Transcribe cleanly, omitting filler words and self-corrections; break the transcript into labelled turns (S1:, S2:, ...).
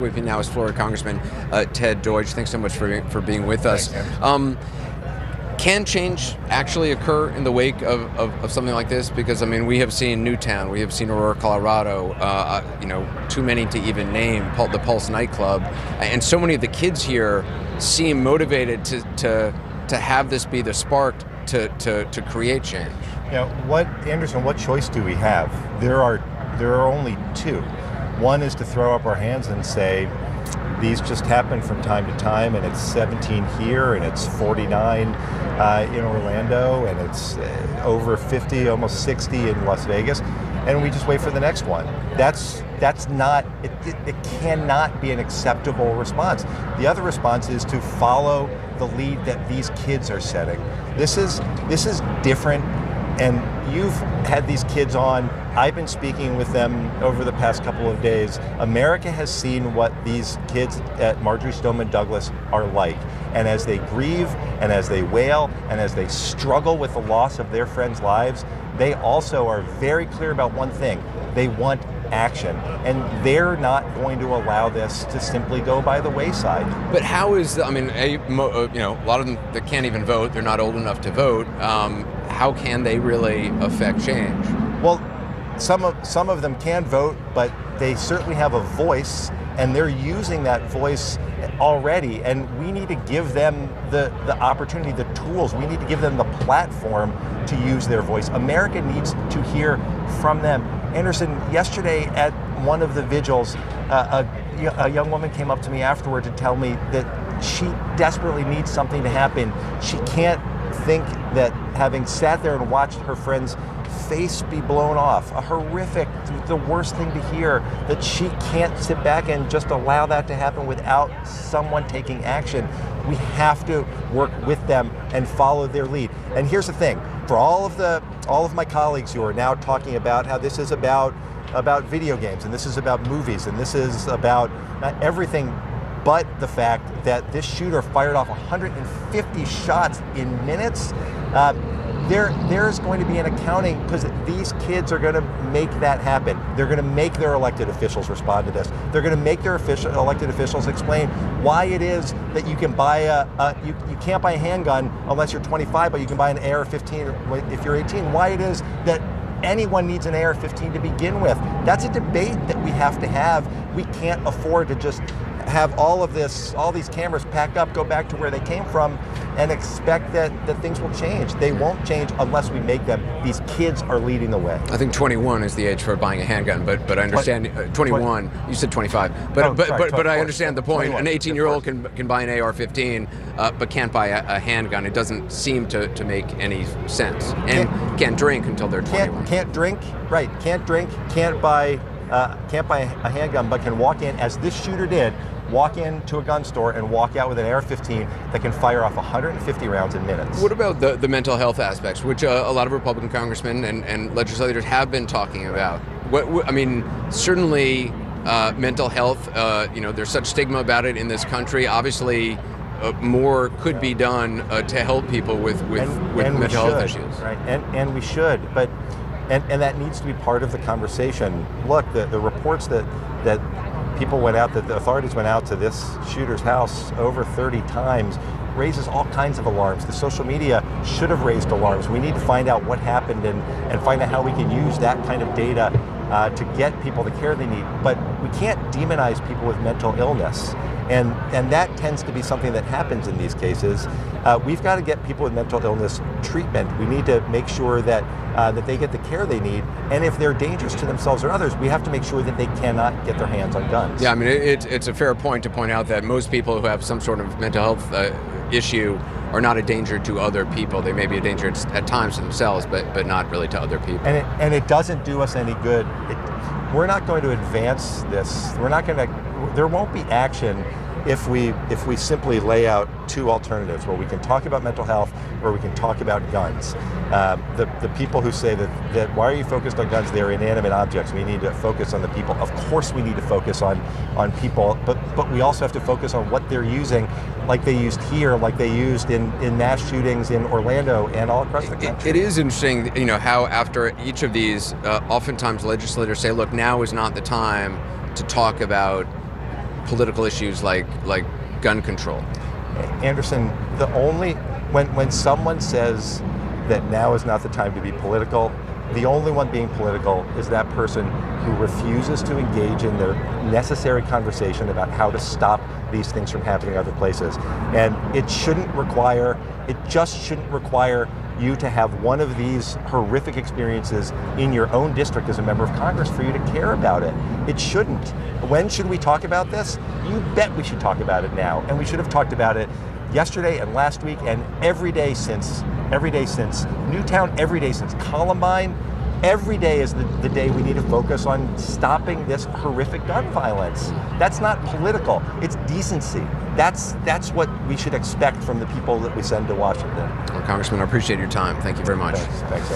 S1: With me now is Florida Congressman Ted Deutch. Thanks so much for being with us. Can change actually occur in the wake of something like this? Because I mean, we have seen Newtown, we have seen Aurora, Colorado. Too many to even name. The Pulse nightclub, and so many of the kids here seem motivated to have this be the spark to create change.
S2: What choice do we have? There are only two. One is to throw up our hands and say, these just happen from time to time, and it's 17 here, and it's 49 in Orlando, and it's over 50, almost 60 in Las Vegas, and we just wait for the next one. That's not, it cannot be an acceptable response. The other response is to follow the lead that these kids are setting. This is different, and you've had these kids on. I've been speaking with them over the past couple of days. America has seen what these kids at Marjory Stoneman Douglas are like. And as they grieve, and as they wail, and as they struggle with the loss of their friends' lives, they also are very clear about one thing. They want action, and they're not going to allow this to simply go by the wayside.
S1: But how is, a lot of them that can't even vote, they're not old enough to vote. How can they really affect change?
S2: Well, some of them can vote, but they certainly have a voice, and they're using that voice already, and we need to give them the opportunity, the tools. We need to give them the platform to use their voice. America needs to hear from them. Anderson, yesterday at one of the vigils, a young woman came up to me afterward to tell me that she desperately needs something to happen. She can't think that having sat there and watched her friend's face be blown off, a horrific, the worst thing to hear, that she can't sit back and just allow that to happen without someone taking action. We have to work with them and follow their lead. And here's the thing, for all of my colleagues who are now talking about how this is about video games, and this is about movies, and this is about not everything but the fact that this shooter fired off 150 shots in minutes, there's going to be an accounting, because these kids are going to make that happen. They're going to make their elected officials respond to this. They're going to make their elected officials explain why it is that you can buy you can't buy a handgun unless you're 25, but you can buy an AR-15 if you're 18. Why it is that anyone needs an AR-15 to begin with. That's a debate that we have to have. We can't afford to just have all these cameras packed up, go back to where they came from, and expect that things will change. They won't change unless we make them. These kids are leading the way.
S1: I think 21 is the age for buying a handgun, but I understand 21. You said 25, but I understand the point.
S2: 21.
S1: An 18-year-old can buy an AR-15, but can't buy a handgun. It doesn't seem to make any sense. And can't drink until they're 21.
S2: Can't drink, right? Can't drink. Can't buy a handgun, but can walk in, as this shooter did, walk into a gun store and walk out with an AR-15 that can fire off 150 rounds in minutes.
S1: What about the mental health aspects, which a lot of Republican congressmen and legislators have been talking about? Certainly mental health, there's such stigma about it in this country. Obviously, more could be done to help people with mental health issues.
S2: Right, and we should, but and that needs to be part of the conversation. Look, the reports that people went out, that the authorities went out to this shooter's house over 30 times, raises all kinds of alarms. The social media should have raised alarms. We need to find out what happened and find out how we can use that kind of data to get people the care they need. But we can't demonize people with mental illness. And that tends to be something that happens in these cases. We've got to get people with mental illness treatment. We need to make sure that they get the care they need. And if they're dangerous to themselves or others, we have to make sure that they cannot get their hands on guns.
S1: Yeah, I mean, it's a fair point to point out that most people who have some sort of mental health issue are not a danger to other people. They may be a danger at times to themselves, but not really to other people.
S2: And it doesn't do us any good. We're not going to advance this. There won't be action if we simply lay out two alternatives, where we can talk about mental health or we can talk about guns. The people who say that why are you focused on guns? They're inanimate objects. We need to focus on the people. Of course we need to focus on people, but we also have to focus on what they're using, like they used here, like they used in mass shootings in Orlando and all across the country.
S1: It is interesting, how after each of these, oftentimes legislators say, look, now is not the time to talk about political issues like gun control?
S2: Anderson, when someone says that now is not the time to be political, the only one being political is that person who refuses to engage in the necessary conversation about how to stop these things from happening other places. And it just shouldn't require you to have one of these horrific experiences in your own district as a member of Congress for you to care about it. It shouldn't. When should we talk about this? You bet we should talk about it now. And we should have talked about it yesterday and last week and every day since Newtown, every day since Columbine. Every day is the day we need to focus on stopping this horrific gun violence. That's not political, it's decency. That's what we should expect from the people that we send to Washington.
S1: Well, Congressman, I appreciate your time. Thank you very much.
S2: Thanks.